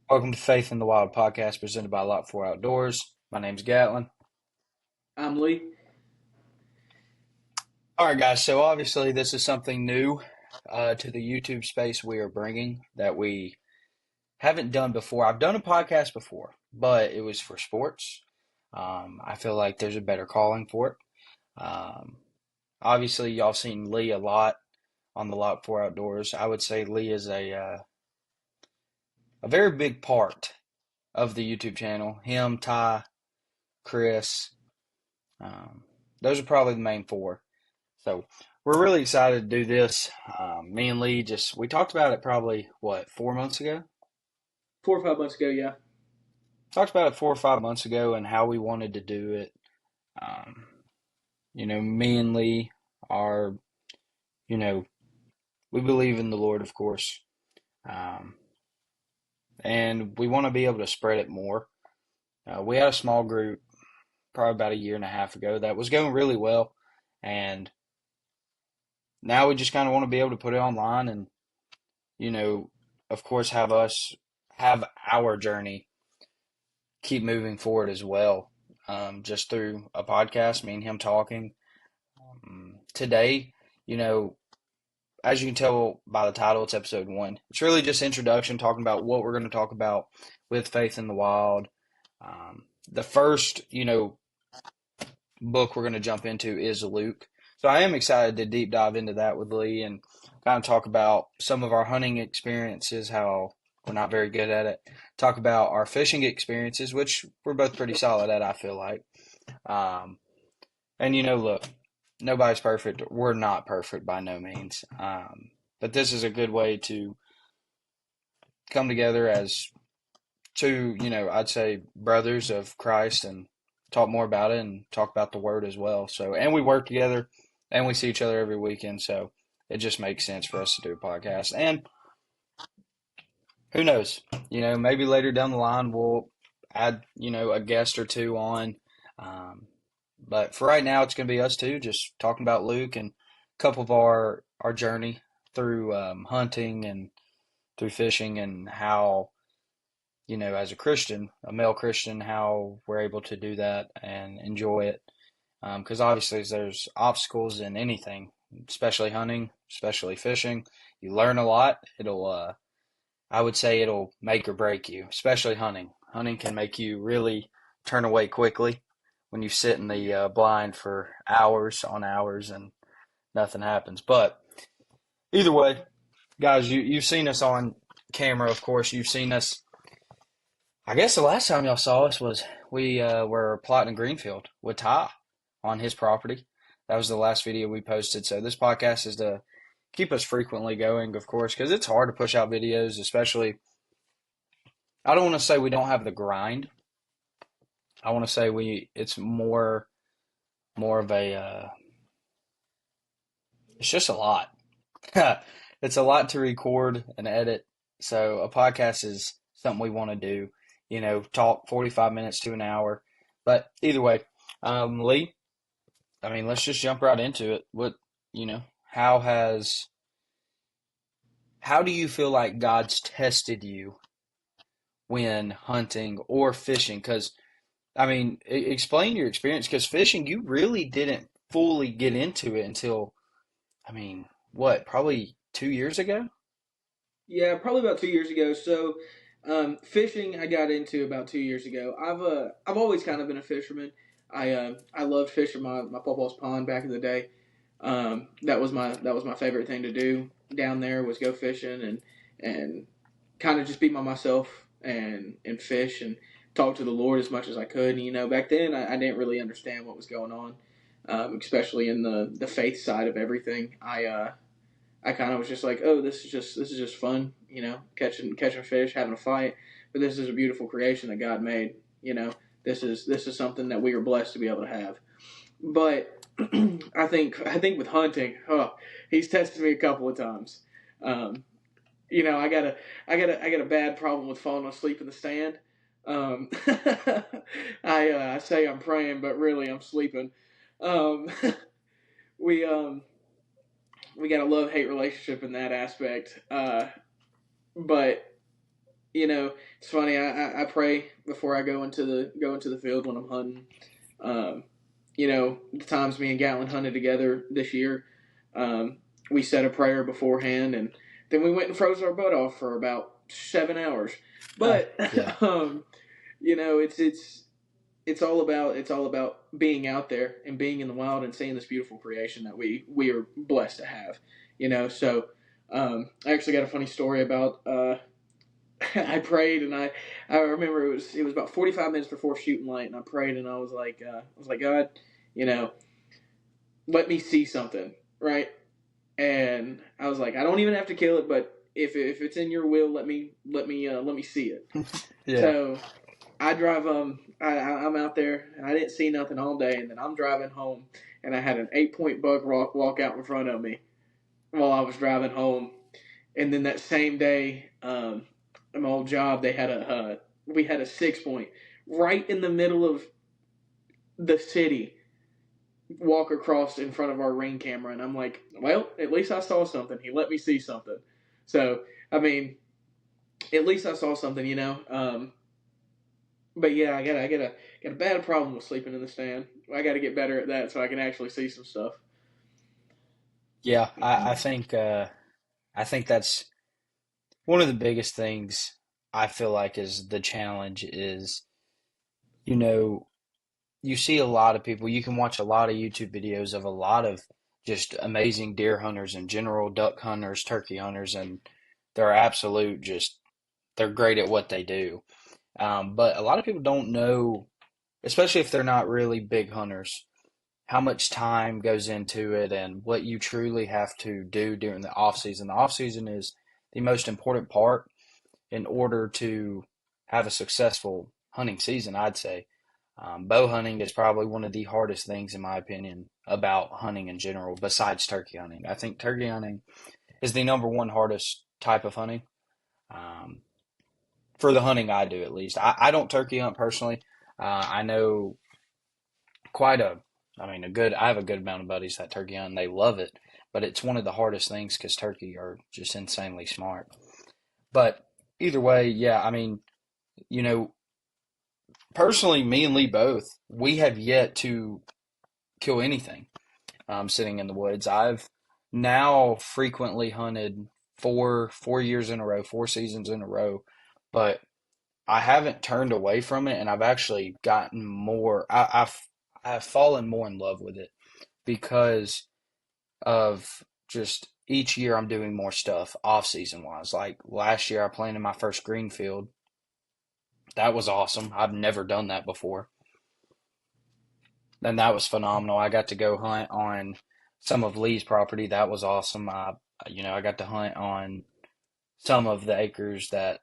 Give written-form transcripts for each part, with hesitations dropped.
Welcome to Faith in the Wild podcast presented by Lot 4 Outdoors. My name's Gatlin. I'm Lee. All right, guys. So obviously this is something new to the YouTube space we are bringing that we haven't done before. I've done a podcast before, but it was for sports. I feel like there's a better calling for it. Obviously, y'all seen Lee a lot on the Lot 4 Outdoors. I would say Lee is a very big part of the YouTube channel. Him, Ty, Chris. Um, those are probably the main four. So we're really excited to do this. Me and Lee we talked about it probably, what, 4 months ago? 4 or 5 months ago, yeah. Talked about it 4 or 5 months ago and how we wanted to do it. Um, me and Lee are, you know, we believe in the Lord, of course. Um, and we want to be able to spread it more. We had a small group probably about a year and a half ago that was going really well. And now we just kind of want to be able to put it online and, you know, of course, have our journey keep moving forward as well. Just through a podcast, me and him talking. Today, you know, as you can tell by the title, it's Ep.1. It's really just introduction, talking about what we're going to talk about with Faith in the Wild. The first, book we're going to jump into is Luke. So I am excited to deep dive into that with Lee and kind of talk about some of our hunting experiences, how we're not very good at it. Talk about our fishing experiences, which we're both pretty solid at, I feel like. Um, and look, nobody's perfect. We're not perfect by no means. But this is a good way to come together as two, I'd say brothers of Christ and talk more about it and talk about the word as well. So, and we work together and we see each other every weekend. So it just makes sense for us to do a podcast. And who knows, maybe later down the line we'll add, a guest or two on. Um, but for right now, it's going to be us two just talking about Luke and a couple of our journey through hunting and through fishing and how as a Christian, a male Christian, how we're able to do that and enjoy it. Because obviously, there's obstacles in anything, especially hunting, especially fishing. You learn a lot. I would say it'll make or break you, especially hunting. Hunting can make you really turn away quickly when you sit in the blind for hours on hours and nothing happens. But either way, guys, you've seen us on camera, of course. You've seen us. I guess the last time y'all saw us was we were plotting a greenfield with Ty on his property. That was the last video we posted. So this podcast is to keep us frequently going, of course, because it's hard to push out videos, especially. I don't want to say we don't have the grind. I want to say it's more of a. It's just a lot. It's a lot to record and edit. So a podcast is something we want to do. Talk 45 minutes to an hour. But either way, Lee, I mean, let's just jump right into it. You know, how has, how do you feel like God's tested you when hunting or fishing? Because, I mean, explain your experience. Because fishing, you really didn't fully get into it until, I mean, what, probably 2 years ago? Yeah, probably about 2 years ago. So, fishing I got into about 2 years ago. I've always kind of been a fisherman. I loved fishing my papa's pond back in the day. That was my favorite thing to do down there was go fishing and kind of just be by myself and fish and talk to the Lord as much as I could. And, back then I didn't really understand what was going on, especially in the faith side of everything. I kind of was just like, oh, this is just fun, catching fish, having a fight. But this is a beautiful creation that God made. This is something that we are blessed to be able to have. But I think with hunting, he's tested me a couple of times. Um, I got a bad problem with falling asleep in the stand. Um, I say I'm praying, but really I'm sleeping. Um, we we got a love hate relationship in that aspect. But it's funny. I pray before I go into the field when I'm hunting. Um, the times me and Gatlin hunted together this year, um, we said a prayer beforehand, and then we went and froze our butt off for about 7 hours. But Yeah. it's all about being out there and being in the wild and seeing this beautiful creation that we are blessed to have. So I actually got a funny story about I prayed, and I remember it was about 45 minutes before shooting light, and I prayed, and I was like, God, you know let me see something, right? And I was like, I don't even have to kill it, but if it's in your will, let me see it. Yeah. So I drive I'm out there, and I didn't see nothing all day, and then I'm driving home, and I had an 8 point buck walk out in front of me while I was driving home. And then that same day, at my old job, we had a 6 point right in the middle of the city walk across in front of our ring camera, and I'm like, well, at least I saw something. He let me see something. So I mean, at least I saw something. But yeah, I got a bad problem with sleeping in the stand. I got to get better at that so I can actually see some stuff. Yeah. I think that's one of the biggest things I feel like is the challenge is, you know, you see a lot of people, you can watch a lot of YouTube videos of a lot of just amazing deer hunters in general, duck hunters, turkey hunters, and they're absolute just, they're great at what they do. But a lot of people don't know, especially if they're not really big hunters, how much time goes into it and what you truly have to do during the off season. The off season is the most important part in order to have a successful hunting season, I'd say. Bow hunting is probably one of the hardest things, in my opinion, about hunting in general, besides turkey hunting. I think turkey hunting is the number one hardest type of hunting. Um, for the hunting I do, at least. I don't turkey hunt personally. I know quite a, I mean, I have a good amount of buddies that turkey hunt and they love it, but it's one of the hardest things because turkey are just insanely smart. But either way, yeah, I mean, you know, personally, me and Lee both, we have yet to kill anything sitting in the woods. I've now frequently hunted four years in a row, 4 seasons in a row, but I haven't turned away from it, and I've actually gotten more. I've fallen more in love with it because of just each year I'm doing more stuff off season wise. Like last year, I planted my first green field. That was awesome. I've never done that before. And that was phenomenal. I got to go hunt on some of Lee's property. That was awesome. I got to hunt on some of the acres that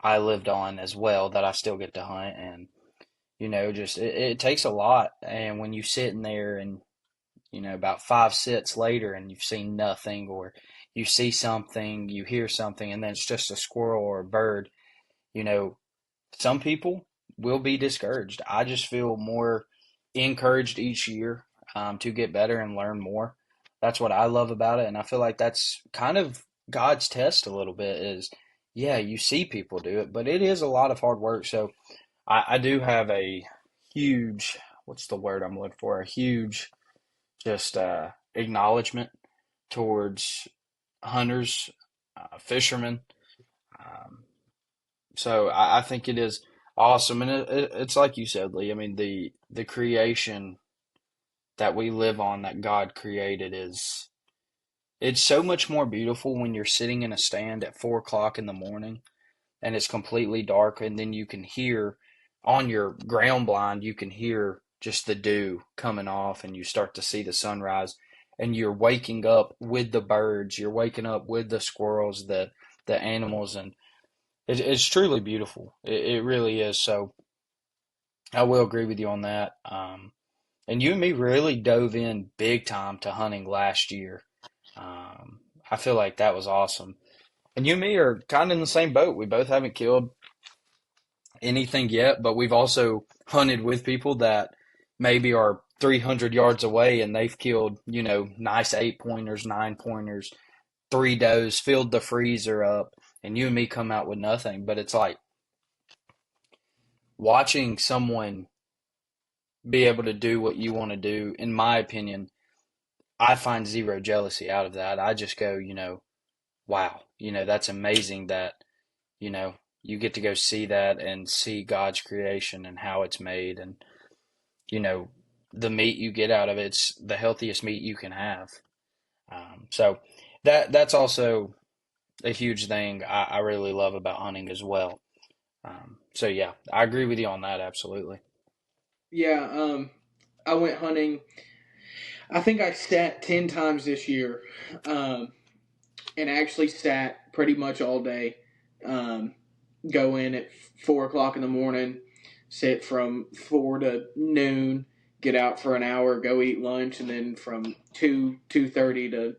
I lived on as well that I still get to hunt. And, just it takes a lot. And when you sit in there and, about 5 sits later and you've seen nothing or you see something, you hear something, and then it's just a squirrel or a bird, you know, some people will be discouraged. I just feel more encouraged each year to get better and learn more. That's what I love about it. And I feel like that's kind of God's test a little bit is, yeah, you see people do it, but it is a lot of hard work. So I do have a huge, what's the word I'm looking for? A huge just acknowledgement towards hunters, fishermen. Um, so I think it is awesome, and it's like you said, Lee. I mean, the creation that we live on, that God created, it's so much more beautiful when you're sitting in a stand at 4 o'clock in the morning and it's completely dark, and then you can hear on your ground blind, you can hear just the dew coming off, and you start to see the sunrise, and you're waking up with the birds, you're waking up with the squirrels, the animals, and it's truly beautiful. It really is. So I will agree with you on that. And you and me really dove in big time to hunting last year. I feel like that was awesome. And you and me are kind of in the same boat. We both haven't killed anything yet, but we've also hunted with people that maybe are 300 yards away and they've killed, nice 8 pointers, 9 pointers, three does, filled the freezer up, and you and me come out with nothing. But it's like watching someone be able to do what you want to do, in my opinion, I find zero jealousy out of that. I just go, wow, that's amazing that, you know, you get to go see that and see God's creation and how it's made and, you know, the meat you get out of it's the healthiest meat you can have. So that's also a huge thing I really love about hunting as well. So yeah, I agree with you on that absolutely. Yeah, I went hunting. I think I sat 10 times this year, um, and actually sat pretty much all day. Um, go in at 4 o'clock in the morning, sit from 4 to noon, get out for an hour, go eat lunch, and then from 2:30 to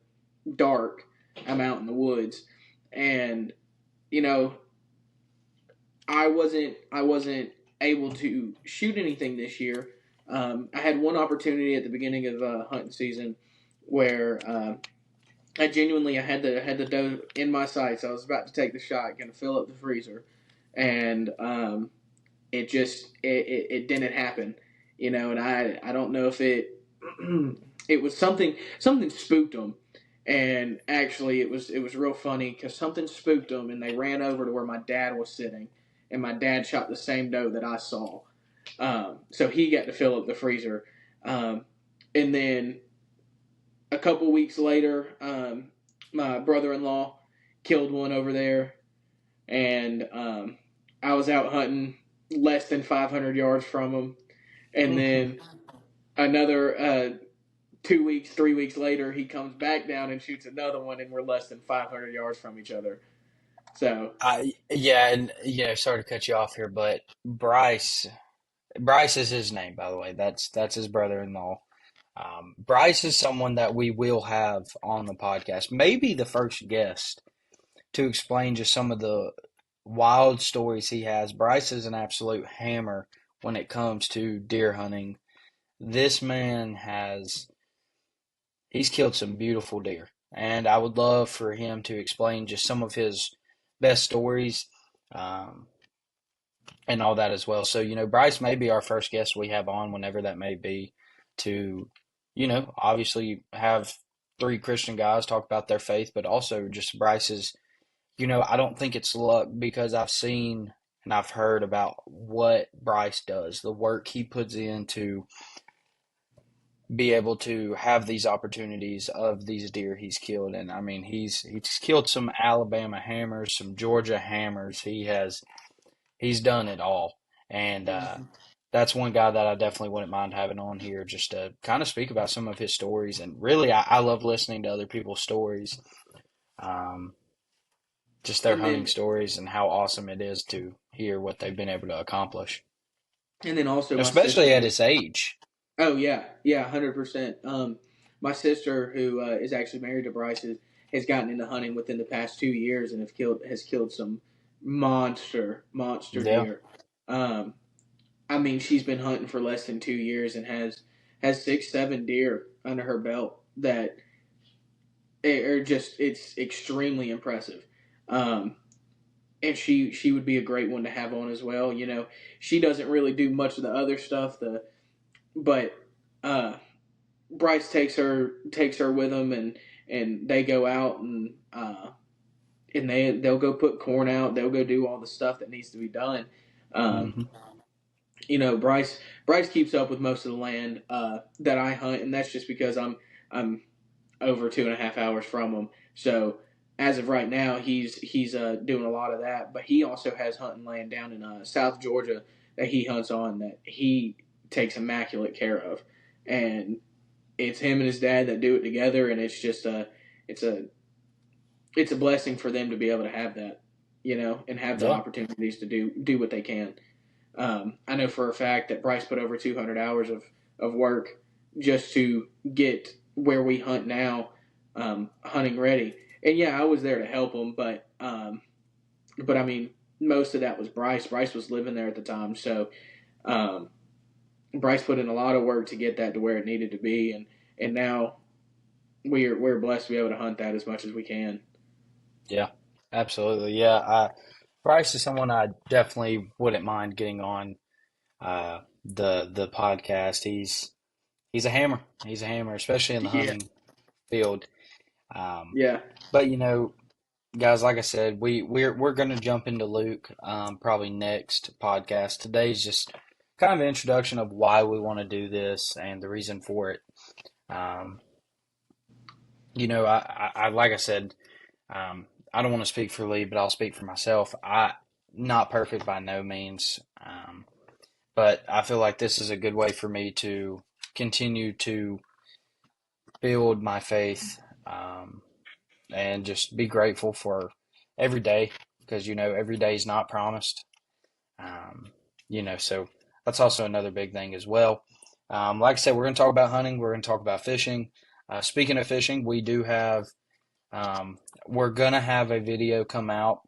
dark, I'm out in the woods. And you know, I wasn't able to shoot anything this year. I had one opportunity at the beginning of hunting season where I had the doe in my sights. I was about to take the shot, going to fill up the freezer, and it didn't happen, And I don't know if it it was something spooked them, and actually it was real funny because something spooked them, and they ran over to where my dad was sitting, and my dad shot the same doe that I saw, so he got to fill up the freezer, and then a couple weeks later, my brother-in-law killed one over there, and I was out hunting less than 500 yards from him, and then another 2 weeks, 3 weeks later, he comes back down and shoots another one, and we're less than 500 yards from each other. So, Yeah, and sorry to cut you off here, but Bryce is his name, by the way. That's his brother-in-law. Bryce is someone that we will have on the podcast, maybe the first guest to explain just some of the wild stories he has. Bryce is an absolute hammer when it comes to deer hunting. This man he's killed some beautiful deer, and I would love for him to explain just some of his best stories. Um, and all that as well. So, Bryce may be our first guest we have on whenever that may be to, obviously have three Christian guys talk about their faith, but also just Bryce's, I don't think it's luck because I've seen and I've heard about what Bryce does, the work he puts in to be able to have these opportunities of these deer he's killed. And I mean, he's killed some Alabama hammers, some Georgia hammers. He's done it all. And mm-hmm. that's one guy that I definitely wouldn't mind having on here just to kind of speak about some of his stories. And really, I love listening to other people's stories, um, just their and hunting then stories and how awesome it is to hear what they've been able to accomplish, and then also my especially sister. at his age. Oh yeah, yeah, 100%. My sister, who is actually married to Bryce, has gotten into hunting within the past 2 years and has killed some monster Yeah. deer. Um, I mean, she's been hunting for less than 2 years and has 6, 7 deer under her belt that are just it's extremely impressive. Um, and she would be a great one to have on as well. She doesn't really do much of the other stuff, but uh, Bryce takes her with him, and they go out and they'll go put corn out. They'll go do all the stuff that needs to be done. Um, Hmm. Bryce keeps up with most of the land that I hunt, and that's just because I'm over 2.5 hours from him. So as of right now, he's doing a lot of that. But he also has hunting land down in South Georgia that he hunts on that he takes immaculate care of, and it's him and his dad that do it together, and it's a it's a blessing for them to be able to have that, and have the Yeah. opportunities to do what they can. I know for a fact that Bryce put over 200 hours of work just to get where we hunt now, hunting ready. And yeah, I was there to help him, but I mean, most of that was Bryce. Bryce was living there at the time, so um, Bryce put in a lot of work to get that to where it needed to be, and now we're blessed to be able to hunt that as much as we can. Yeah. Absolutely. Yeah. Bryce is someone I definitely wouldn't mind getting on the podcast. He's a hammer. He's a hammer, especially in the Yeah, hunting field. Um, yeah, but guys, like I said, we're going to jump into Luke probably next podcast. Today's just kind of an introduction of why we want to do this and the reason for it. Um, I like I said, I don't want to speak for Lee, but I'll speak for myself. Not perfect by no means, but I feel like this is a good way for me to continue to build my faith, and just be grateful for every day because every day is not promised. Um, so that's also another big thing as well. Like I said, we're going to talk about hunting. We're going to talk about fishing. Speaking of fishing, um, we're going to have a video come out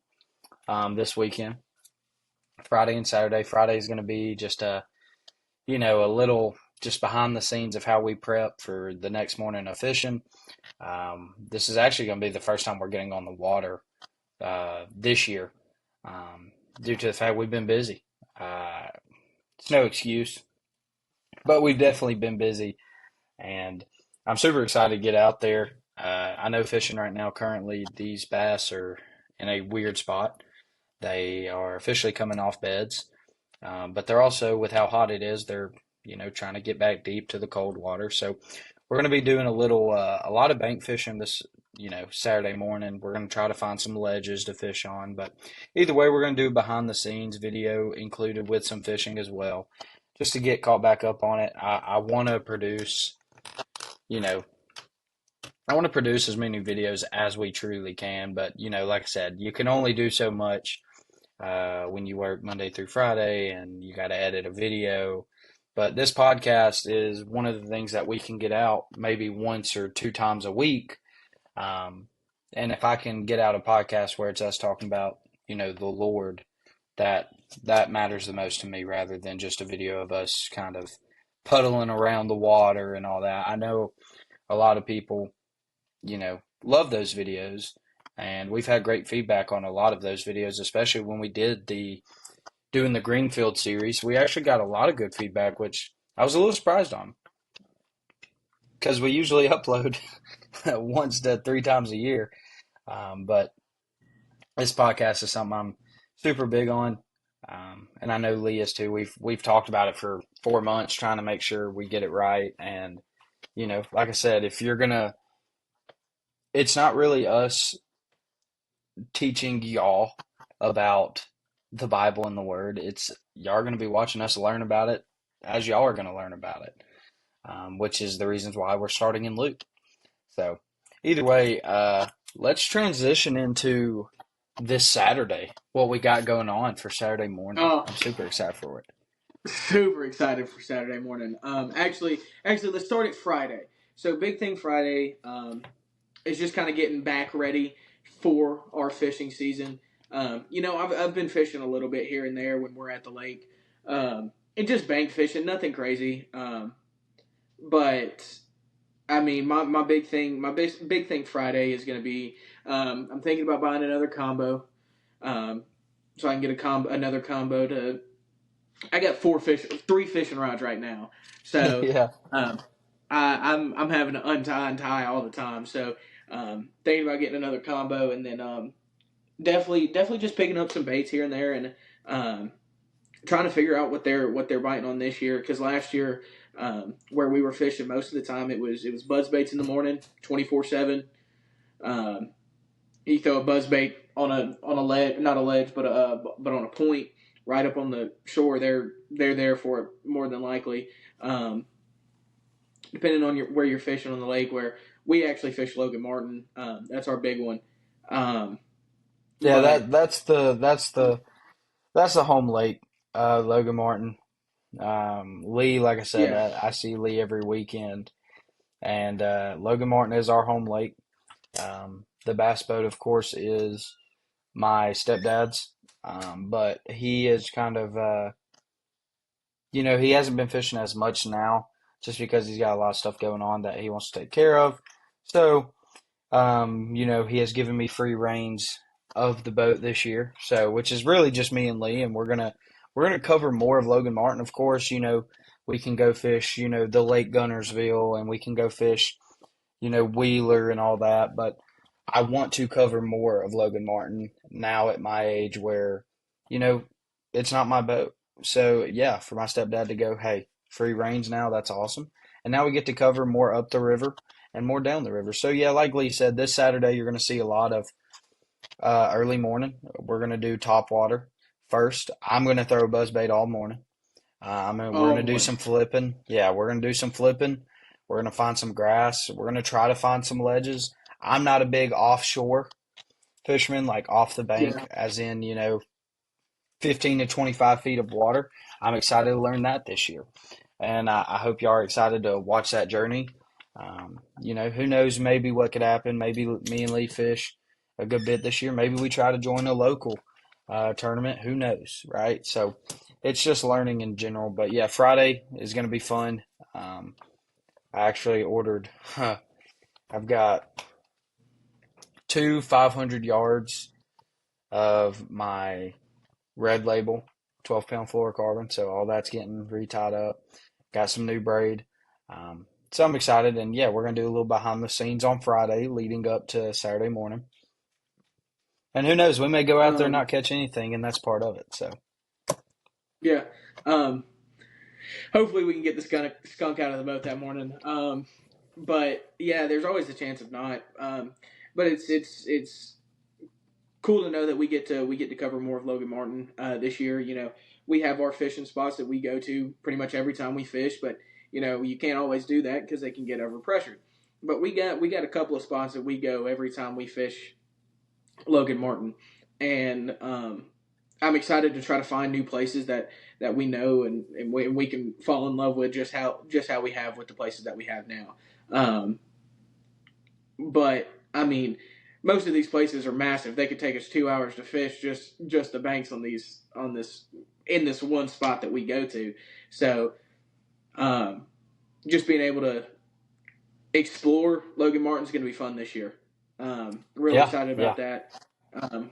this weekend, Friday and Saturday. Friday is going to be just a little just behind the scenes of how we prep for the next morning of fishing. This is actually going to be the first time we're getting on the water this year, due to the fact we've been busy. Uh, it's no excuse, but we've definitely been busy, and I'm super excited to get out there. I know fishing right now, currently, these bass are in a weird spot. They are officially coming off beds, but they're also, with how hot it is, they're trying to get back deep to the cold water. So we're going to be doing a lot of bank fishing this Saturday morning. We're going to try to find some ledges to fish on, but either way, we're going to do behind the scenes video included with some fishing as well, just to get caught back up on it. I want to produce, you know, I want to produce as many videos as we truly can, but like I said, you can only do so much when you work Monday through Friday and you got to edit a video. But this podcast is one of the things that we can get out maybe once or two times a week. Um, and if I can get out a podcast where it's us talking about, the Lord, that that matters the most to me rather than just a video of us kind of puddling around the water and all that. I know a lot of people, love those videos. And we've had great feedback on a lot of those videos, especially when we did doing the Greenfield series. We actually got a lot of good feedback, which I was a little surprised on because we usually upload once to three times a year. But this podcast is something I'm super big on, and I know Lee is too. We've talked about it for 4 months, trying to make sure we get it right. And like I said, if you're gonna, it's not really us teaching y'all about the Bible and the Word. It's y'all are going to be watching us learn about it as y'all are going to learn about it, which is the reasons why we're starting in Luke. So, either way, let's transition into this Saturday, what we got going on for Saturday morning. oh, I'm super excited for it. super excited for Saturday morning. Actually, let's start at Friday. So big thing Friday is just kind of getting back ready for our fishing season. I've been fishing a little bit here and there when we're at the lake, and just bank fishing, nothing crazy. But I mean, my big thing, big thing Friday is going to be, I'm thinking about buying another combo, um, so I can get another combo to. I got three fishing rods right now, so Yeah. um, I'm having to untie all the time. So thinking about getting another combo, and then definitely just picking up some baits here and there, and um, trying to figure out what they're biting on this year. Because last year, where we were fishing most of the time, it was buzz baits in the morning, 24/7. Um, you throw a buzz bait on a ledge, not a ledge, but on a point right up on the shore. They're there for it more than likely. Um, Depending on where you're fishing on the lake, where we actually fish Logan Martin, that's our big one. Um, Yeah, but that's the home lake, Logan Martin. Lee, like I said, yeah, I see Lee every weekend, and Logan Martin is our home lake. The bass boat, of course, is my stepdad's, but he is kind of, he hasn't been fishing as much now just because he's got a lot of stuff going on that he wants to take care of. So, he has given me free reins of the boat this year. So, which is really just me and Lee, and we're gonna cover more of Logan Martin. Of course, we can go fish, the Lake Gunnersville, and we can go fish, Wheeler and all that. But I want to cover more of Logan Martin now at my age where, you know, it's not my boat. So yeah, for my stepdad to go, hey, free range now, that's awesome. And now we get to cover more up the river and more down the river. So yeah, like Lee said, this Saturday you're going to see a lot of early morning. We're going to do top water first. I'm going to throw buzzbait all morning. We're all gonna do morning. some flipping. Yeah, we're gonna do some flipping. We're gonna find some grass. We're gonna try to find some ledges. I'm not a big offshore fisherman, like off the bank, Yeah. as in, 15 to 25 feet of water. I'm excited to learn that this year. And I hope y'all are excited to watch that journey. Who knows maybe what could happen. Maybe me and Lee fish a good bit this year. Maybe we try to join a local tournament. Who knows, right? So it's just learning in general. But yeah, Friday is going to be fun. I actually ordered, I've got two 500 yards of my red label 12-pound fluorocarbon. So all that's getting retied up. Got some new braid. So I'm excited. And yeah, we're going to do a little behind the scenes on Friday leading up to Saturday morning. And who knows, we may go out there and Um, not catch anything, and that's part of it. So, yeah. Um, hopefully we can get the skunk out of the boat that morning. But yeah, there's always the chance of not. But it's cool to know that we get to cover more of Logan Martin this year. We have our fishing spots that we go to pretty much every time we fish, but you can't always do that because they can get overpressured. But we got a couple of spots that we go every time we fish Logan Martin, and I'm excited to try to find new places that we know and we can fall in love with just how we have with the places that we have now. But I mean, most of these places are massive. They could take us 2 hours to fish just the banks on this in this one spot that we go to. So um, just being able to explore Logan Martin's going to be fun this year. Really yeah, excited about yeah, that. Um,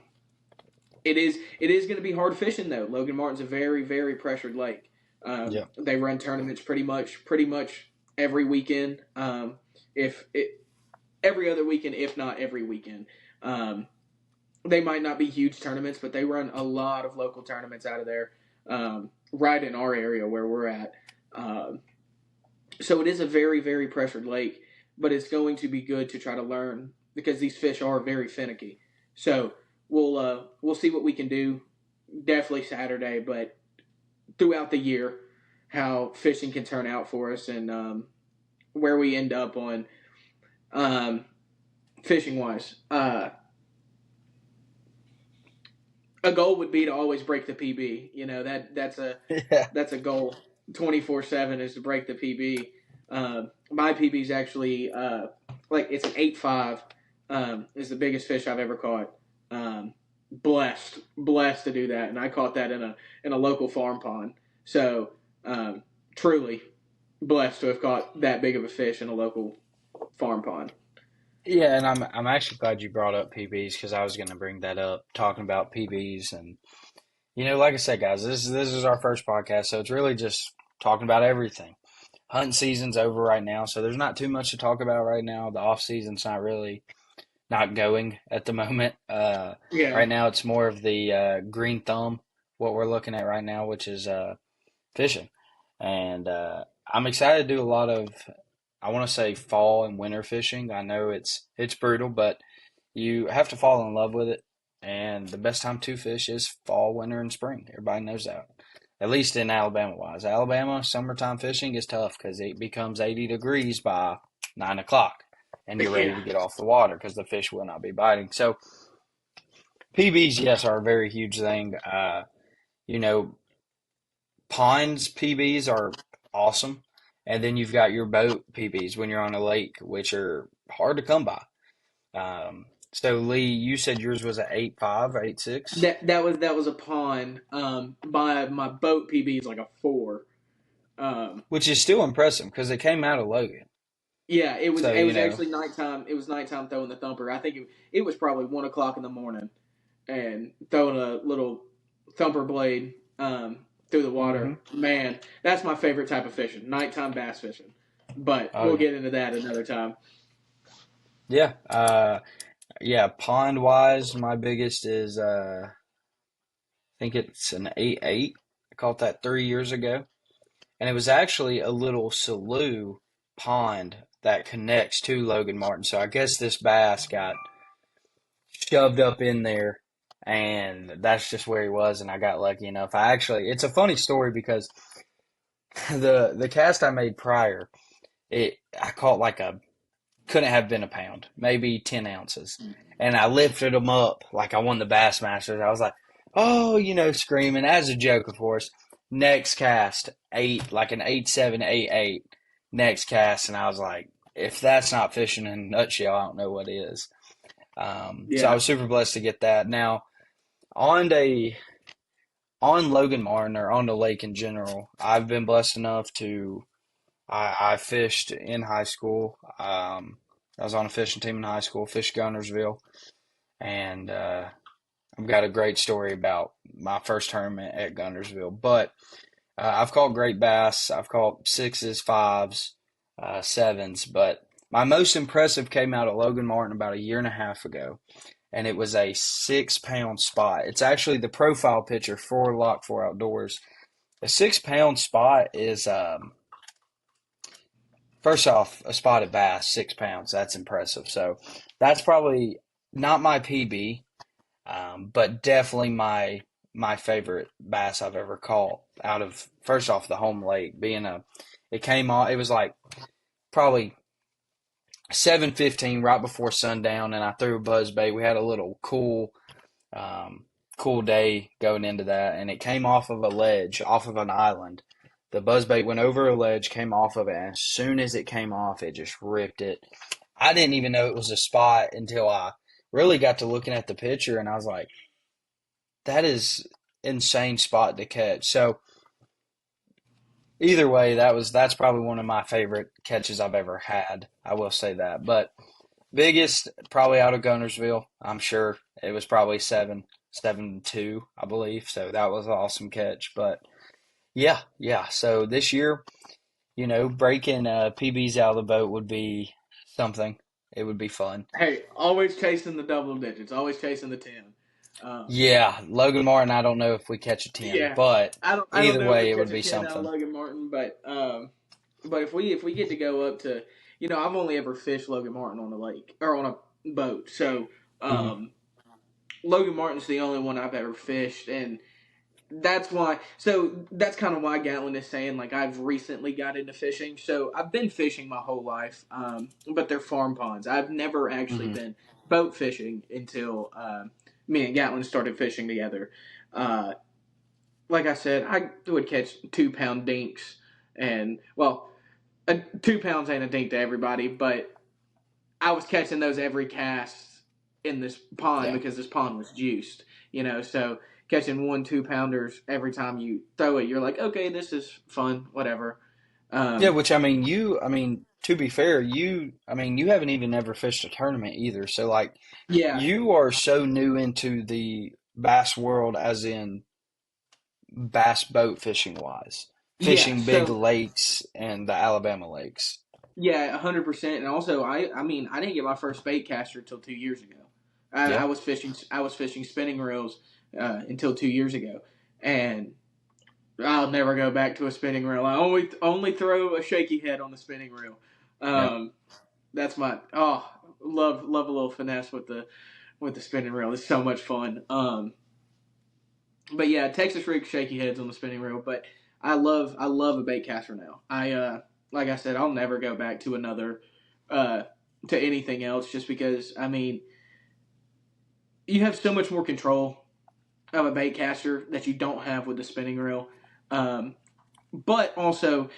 it is going to be hard fishing though. Logan Martin's a very very pressured lake. yeah. They run tournaments pretty much every weekend. If it, every other weekend, if not every weekend. Um, they might not be huge tournaments, but they run a lot of local tournaments out of there, right in our area where we're at. Um, so it is a very, very pressured lake, but it's going to be good to try to learn because these fish are very finicky. So we'll see what we can do. Definitely Saturday, but throughout the year, how fishing can turn out for us and where we end up on um, fishing wise. A goal would be to always break the PB. That's a Yeah. that's a goal. 24/7 is to break the PB. My PB is actually like it's an 8.5. Is the biggest fish I've ever caught. Blessed to do that, and I caught that in a local farm pond. So truly blessed to have caught that big of a fish in a local farm pond. Yeah, and I'm actually glad you brought up PBs because I was going to bring that up, talking about PBs, and like I said, guys, this is our first podcast, so it's really just talking about everything. Hunting season's over right now, so there's not too much to talk about right now. The off season's not going at the moment. Yeah, Right now, it's more of the green thumb, what we're looking at right now, which is fishing. And I'm excited to do a lot of, I want to say fall and winter fishing. I know it's brutal, but you have to fall in love with it. And the best time to fish is fall, winter, and spring. Everybody knows that. At least in Alabama wise. Alabama, summertime fishing is tough because it becomes 80 degrees by 9 o'clock and you're ready yeah. to get off the water because the fish will not be biting. So PBs, yes, are a very huge thing. You know, ponds PBs are awesome. And then you've got your boat PBs when you're on a lake, which are hard to come by. So Lee, you said yours was an 8.5, 8.6, That was a pond. My boat PB is like a 4. Um, which is still impressive because it came out of Logan. yeah, it was So, it was actually nighttime. It was nighttime throwing the thumper. I think it was probably 1 o'clock in the morning. and throwing a little thumper blade through the Mm-hmm. water. Man, that's my favorite type of fishing, nighttime bass fishing. But Oh we'll yeah. get into that another time. Yeah. Yeah. Pond wise, my biggest is I think it's an 8.8. I caught that 3 years ago, and it was actually a little slough pond that connects to Logan Martin. So I guess this bass got shoved up in there, and that's just where he was, and I got lucky enough. It's a funny story because the cast I made prior, it I caught like a couldn't have been a pound, maybe 10 ounces, and I lifted them up like I won the Bassmasters. I was like, oh, screaming as a joke, of course. Next cast, eight, like an 8.7, 8.8. Next cast, and I was like, if that's not fishing in a nutshell, I don't know what is. So I Yeah. was super blessed to get that. Now on a on Logan Martin or on the lake in general, I've been blessed enough to I fished in high school. I was on a fishing team in high school, fished Gunnersville, and I've got a great story about my first tournament at Gunnersville. But I've caught great bass. I've caught sixes, fives, sevens, but my most impressive came out of Logan Martin about a year and a half ago, and it was a 6 pound spot. It's actually the profile picture for Lock 4 Outdoors. A 6 pound spot is, first off, a spotted bass, 6 pounds. That's impressive. So that's probably not my PB, but definitely my favorite bass I've ever caught out of, first off, the home lake. It came off, it was like probably 7:15 right before sundown, and I threw a buzz bait. We had a little um, cool day going into that, and it came off of a ledge, off of an island. The buzzbait went over a ledge, came off of it, and as soon as it came off, it just ripped it. I didn't even know it was a spot until I really got to looking at the picture, and I was like, "That is insane spot to catch." So either way, that's probably one of my favorite catches I've ever had. I will say that, but biggest probably out of Gunnersville. I'm sure it was probably 7.2, I believe. So that was an awesome catch. But yeah, yeah. So this year, breaking PBs out of the boat would be something. It would be fun. Hey, always chasing the double digits, always chasing the 10. Um, Yeah, Logan Martin. I don't know if we catch a 10, yeah, but I don't either know if we way, it catch would a be 10 out of something. Logan Martin, but if we get to go up to, I've only ever fished Logan Martin on a lake or on a boat, so Hmm. um, Logan Martin's the only one I've ever fished, and that's why. So that's kind of why Gatlin is saying like I've recently got into fishing. So I've been fishing my whole life, but they're farm ponds. I've never actually Hmm. been boat fishing until me and Gatlin started fishing together. Uh, like I said, I would catch 2 pound dinks, and well, 2 pounds ain't a dink to everybody, but I was catching those every cast in this pond Yeah. because this pond was juiced, so catching 1 2 pounders every time you throw it, you're like, okay, this is fun, whatever. Yeah, Um, which to be fair, you haven't even ever fished a tournament either. So like, yeah, you are so new into the bass world, as in bass boat fishing wise, yeah. fishing big So lakes and the Alabama lakes. yeah, 100%. And also, I mean, I didn't get my first bait caster until 2 years ago. I Yeah. was fishing spinning reels until 2 years ago, and I'll never go back to a spinning reel. I only throw a shaky head on the spinning reel. Yep. Um, that's my love a little finesse with the spinning reel. It's so much fun. But yeah, Texas rig shaky heads on the spinning reel. But I love a bait caster now. Like I said, I'll never go back to another uh to anything else just because I mean you have so much more control of a bait caster that you don't have with the spinning reel. Um, but also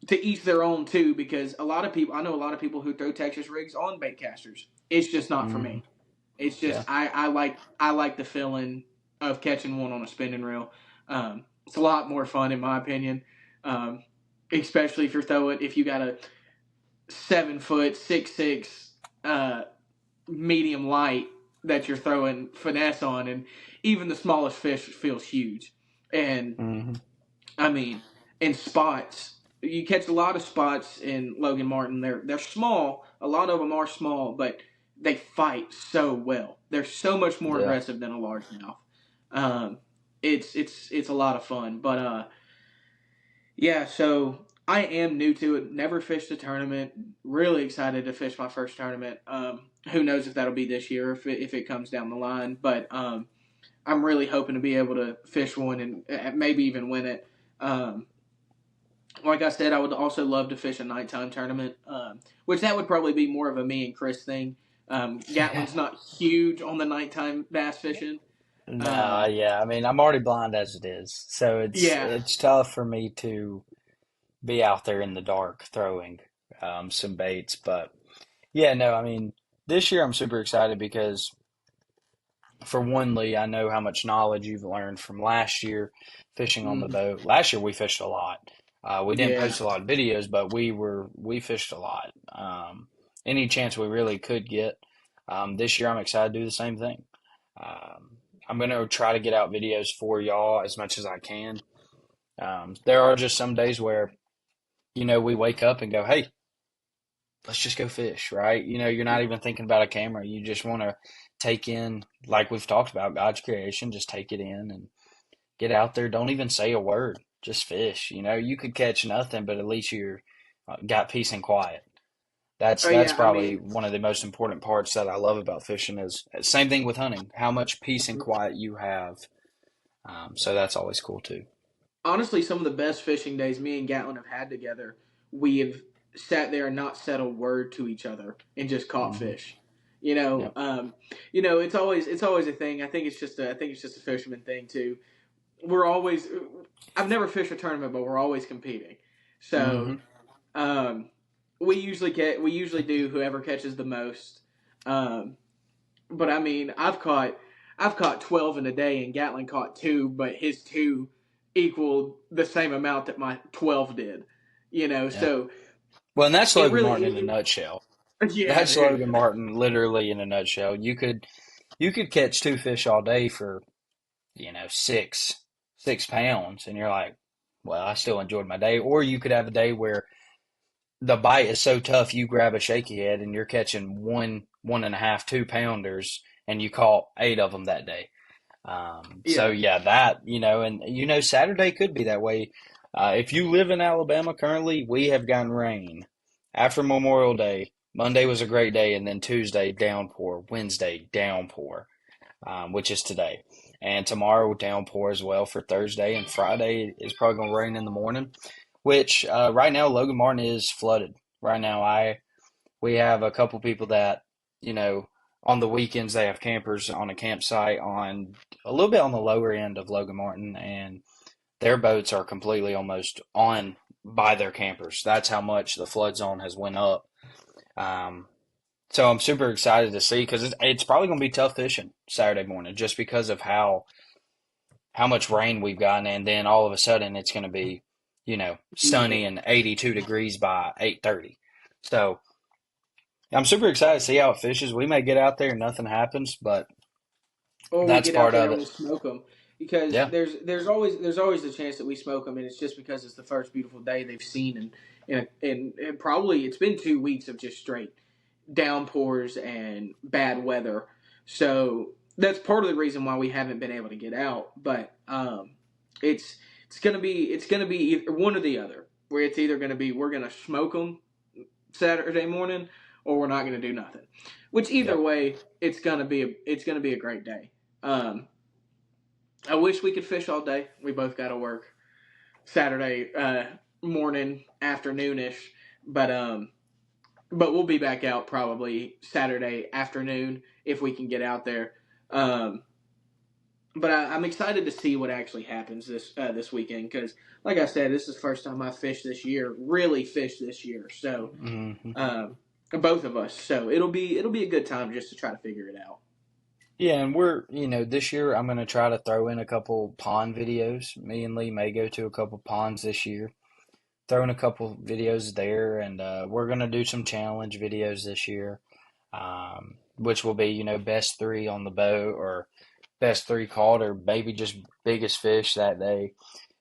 to each their own too, because I know a lot of people who throw Texas rigs on bait casters. It's just not for Hmm. me. It's just Yeah. I like the feeling of catching one on a spinning reel. It's a lot more fun in my opinion, um, especially if you got a 7 foot 6'6" medium light. that you're throwing finesse on, and even the smallest fish feels huge. And Hmm. I mean, in spots, you catch a lot of spots in Logan Martin. They're small. A lot of them are small, but they fight so well. They're so much more Yeah. aggressive than a largemouth. Um, it's a lot of fun. But yeah. So I am new to it. Never fished a tournament. Really excited to fish my first tournament. Who knows if that'll be this year if it comes down the line. But I'm really hoping to be able to fish one and maybe even win it. Um, like I said, I would also love to fish a nighttime tournament, which that would probably be more of a me and Chris thing. Gatlin's not huge on the nighttime bass fishing. Nah, Um, yeah. I mean, I'm already blind as it is, so yeah, it's tough for me to be out there in the dark throwing some baits. But yeah, no, I mean, this year I'm super excited because for one, Lee, I know how much knowledge you've learned from last year fishing on the mm, boat. Last year we fished a lot. We didn't yeah. post a lot of videos, but we fished a lot. Any chance we really could get. This year I'm excited to do the same thing. I'm gonna try to get out videos for y'all as much as I can. There are just some days where we wake up and go, "Hey, let's just go fish," right? You're not even thinking about a camera. You just want to take in, like we've talked about, God's creation. Just take it in and get out there. Don't even say a word. Just fish. You could catch nothing, but at least you're got peace and quiet. That's Oh that's yeah. I probably mean, one of the most important parts that I love about fishing is same thing with hunting. How much peace and quiet you have. So that's always cool too. honestly, some of the best fishing days me and Gatlin have had together, we have sat there and not said a word to each other and just caught Hmm. fish. You know, Yep. um, it's always a thing. I think it's just a fisherman thing too. We're always I've never fished a tournament, but we're always competing. So Hmm. um, we usually do whoever catches the most. Um, but I mean, I've caught 12 in a day, and Gatlin caught two, but his two equaled the same amount that my 12 did. Yep. So Well, and that's it Logan really Martin in a nutshell. yeah, That's dude. Logan Martin literally in a nutshell. You could catch two fish all day for, 6 pounds, and you're like, well, I still enjoyed my day. Or you could have a day where the bite is so tough you grab a shaky head and you're catching one and a half, 2 pounders, and you caught eight of them that day. So Yeah. yeah, that and Saturday could be that way. If you live in Alabama currently, we have gotten rain after Memorial Day. Monday was a great day, and then Tuesday downpour, Wednesday downpour, which is today, and tomorrow downpour as well for Thursday, and Friday is probably going to rain in the morning. Which right now Logan Martin is flooded. Right now, we have a couple people that you know on the weekends they have campers on a campsite on a little bit on the lower end of Logan Martin, and their boats are completely almost on by their campers. That's how much the flood zone has went up. Um, so I'm super excited to see because it's probably going to be tough fishing Saturday morning just because of how much rain we've gotten, and then all of a sudden it's going to be Yeah. sunny and 82 degrees by 8:30. So I'm super excited to see how it fishes. We may get out there and nothing happens, but Or we that's get out part there of and it. we'll smoke them because Yeah. there's always the chance that we smoke them, and it's just because it's the first beautiful day they've seen, and probably it's been 2 weeks of just straight downpours and bad weather. So that's part of the reason why we haven't been able to get out. But it's it's gonna be either one or the other. Where it's either gonna be we're gonna smoke them Saturday morning, or we're not gonna do nothing. Which either Yep. way, it's gonna be a great day. Um, I wish we could fish all day. We both got to work Saturday morning, afternoonish, but but we'll be back out probably Saturday afternoon if we can get out there. Um, but I'm excited to see what actually happens this weekend because, like I said, this is the first time I fished this year, really fished this year. So Hmm. both of us, so it'll be a good time just to try to figure it out. Yeah, and this year I'm going to try to throw in a couple pond videos. Me and Lee may go to a couple ponds this year, throw in a couple videos there, and we're going to do some challenge videos this year. which will be, best three on the boat or best three caught or maybe just biggest fish that day.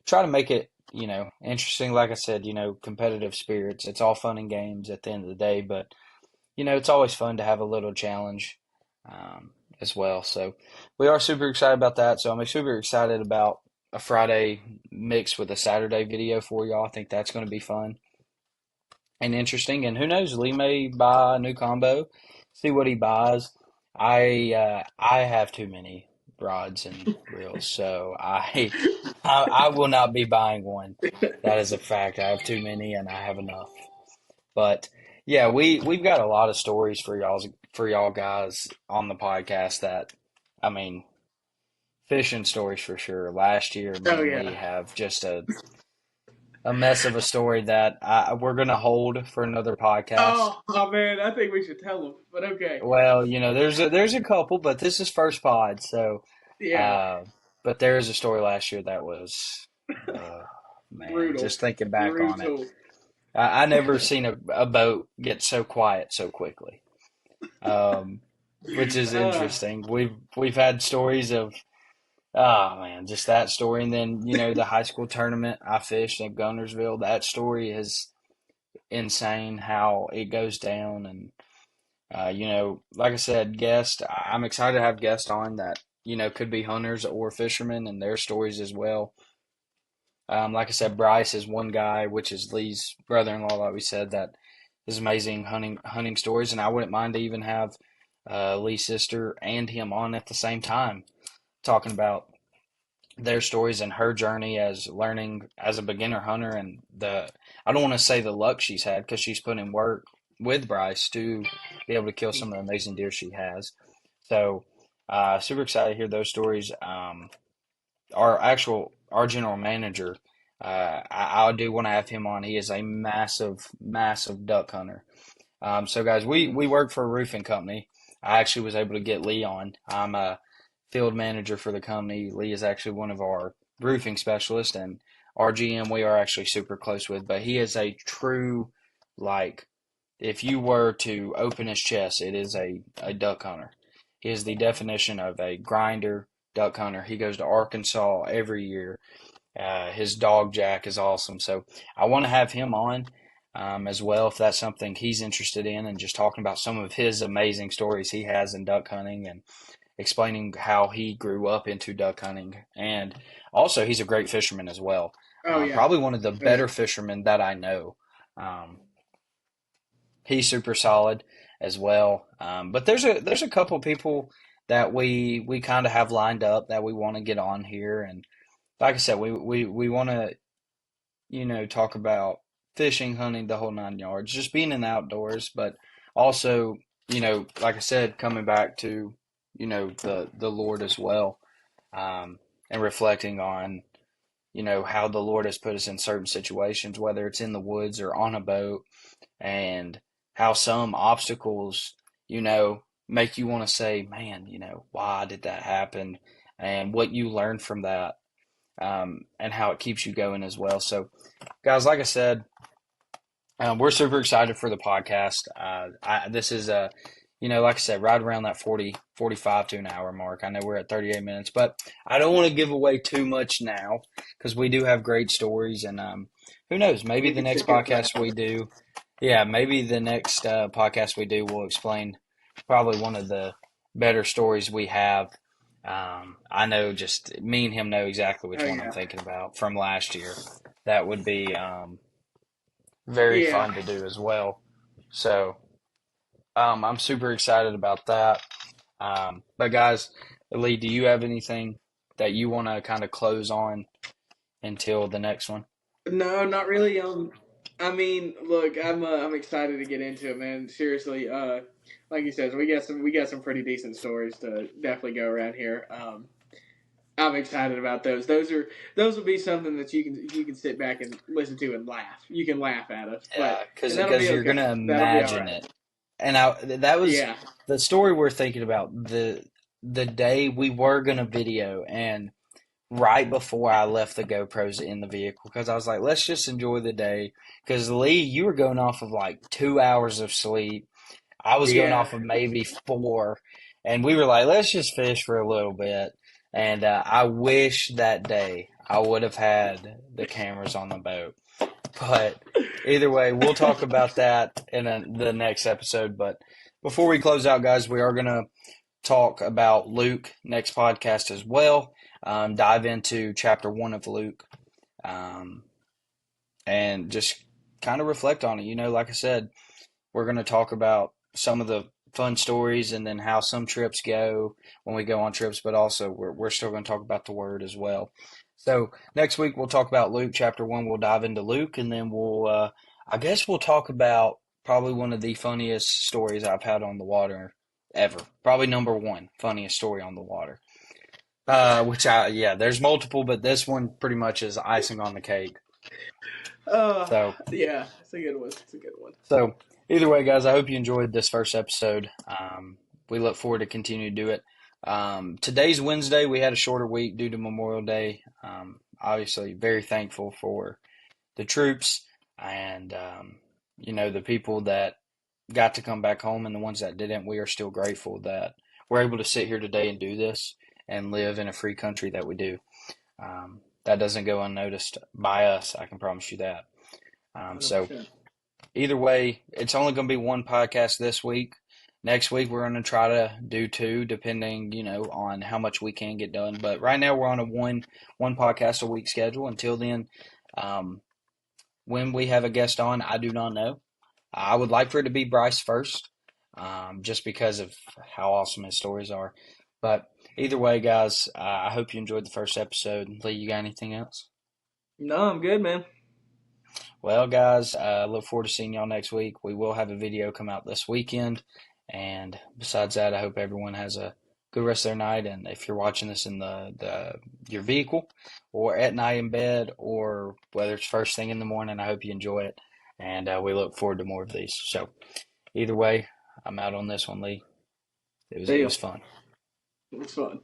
Try to make it, interesting. Like I said, competitive spirits. It's all fun and games at the end of the day, but it's always fun to have a little challenge um, as well. So we are super excited about that. So I'm super excited about a Friday mixed with a Saturday video for y'all. I think that's going to be fun and interesting. And who knows, Lee may buy a new combo, see what he buys. I have too many rods and reels, so I will not be buying one. That is a fact. I have too many, and I have enough. But yeah, we've got a lot of stories for y'all guys on the podcast that I mean, fishing stories for sure. Last year, me Oh and Lee yeah. have just a mess of a story that we're gonna hold for another podcast. Oh man, I think we should tell them. But okay. Well, there's a couple, but this is first pod, so Yeah. uh, but there is a story last year that was uh, man, Brutal. just thinking back on it, Brutal. I never seen a boat get so quiet so quickly. um, which is Uh, interesting. We've had stories of oh man, just that story, and then the high school tournament I fished in Gunnersville. That story is insane how it goes down, and like I said, I'm excited to have guests on that could be hunters or fishermen and their stories as well. Like I said, Bryce is one guy, which is Lee's brother-in-law, like we said, that is amazing hunting stories, and I wouldn't mind to even have Lee's sister and him on at the same time, talking about their stories and her journey as learning as a beginner hunter, and I don't want to say the luck she's had because she's put in work with Bryce to be able to kill some of the amazing deer she has. So super excited to hear those stories. Our general manager, I do want to have him on. He is a massive duck hunter. So guys, we work for a roofing company. I actually was able to get Lee on. I'm a field manager for the company. Lee is actually one of our roofing specialists, and our GM we are actually super close with. But he is a true, like, if you were to open his chest, it is a duck hunter. He is the definition of a grinder duck hunter. He goes to Arkansas every year. His dog Jack is awesome. So I want to have him on as well if that's something he's interested in, and just talking about some of his amazing stories he has in duck hunting and explaining how he grew up into duck hunting. And also, he's a great fisherman as well. oh yeah. Probably one of the Oh yeah. better fishermen that I know. Um, he's super solid as well. But there's a couple people that we kind of have lined up that we want to get on here, and like I said, we want to talk about fishing, hunting, the whole 9 yards, just being in the outdoors, but also like I said, coming back to the Lord as well, and reflecting on how the Lord has put us in certain situations, whether it's in the woods or on a boat, and how some obstacles, make you want to say, man, why did that happen? And what you learn from that, and how it keeps you going as well. So, guys, like I said, we're super excited for the podcast. This is like I said, right around that 45 to an hour mark. I know we're at 38 minutes, but I don't want to give away too much now because we do have great stories. And who knows, maybe We the can next stick it to podcast we do, yeah, maybe the next podcast we do will explain probably one of the better stories we have. I know just me and him know exactly Oh which one I'm yeah. thinking about from last year. That would be very Yeah. fun to do as well. So I'm super excited about that. But guys, Lee, do you have anything that you want to kind of close on until the next one? No, not really. I mean, look, I'm excited to get into it, man. Seriously, like you said, we got some pretty decent stories to definitely go around here. I'm excited about those. Those will be something that you can sit back and listen to and laugh. You can laugh at us, Yeah, and that'll be because you're okay. gonna That'll be all imagine right. it, and that was Yeah. the story we're thinking about. The day we were gonna video, and right before I left the GoPros in the vehicle, because I was like, let's just enjoy the day. Because Lee, you were going off of like 2 hours of sleep. I was going Yeah. off of maybe four, and we were like, let's just fish for a little bit. And I wish that day I would have had the cameras on the boat. But either way, we'll talk about that in the next episode. But before we close out, guys, we are going to talk about Luke next podcast as well. Dive into chapter 1 of Luke, um, and just kind of reflect on it. Like I said, we're going to talk about some of the fun stories and then how some trips go when we go on trips, but also we're still going to talk about the word as well. So next week we'll talk about Luke chapter 1. We'll dive into Luke, and then I guess we'll talk about probably one of the funniest stories I've had on the water ever. Probably number 1 funniest story on the water. Yeah, there's multiple, but this one pretty much is icing on the cake. Uh, So yeah, it's a good one. It's a good one. So, either way, guys, I hope you enjoyed this first episode. We look forward to continue to do it. Today's Wednesday. We had a shorter week due to Memorial Day. Obviously, very thankful for the troops and, the people that got to come back home and the ones that didn't. We are still grateful that we're able to sit here today and do this and live in a free country that we do. That doesn't go unnoticed by us. I can promise you that. So, 100%. either way, it's only going to be one podcast this week. Next week, we're going to try to do two, depending, on how much we can get done. But right now, we're on a one podcast a week schedule. Until then, um, when we have a guest on, I do not know. I would like for it to be Bryce first, just because of how awesome his stories are. But either way, guys, I hope you enjoyed the first episode. Lee, you got anything else? No, I'm good, man. Well, guys, look forward to seeing y'all next week. We will have a video come out this weekend. And besides that, I hope everyone has a good rest of their night. And if you're watching this in your vehicle or at night in bed or whether it's first thing in the morning, I hope you enjoy it. And we look forward to more of these. So either way, I'm out on this one, Lee. It was Deal. fun. It's fun.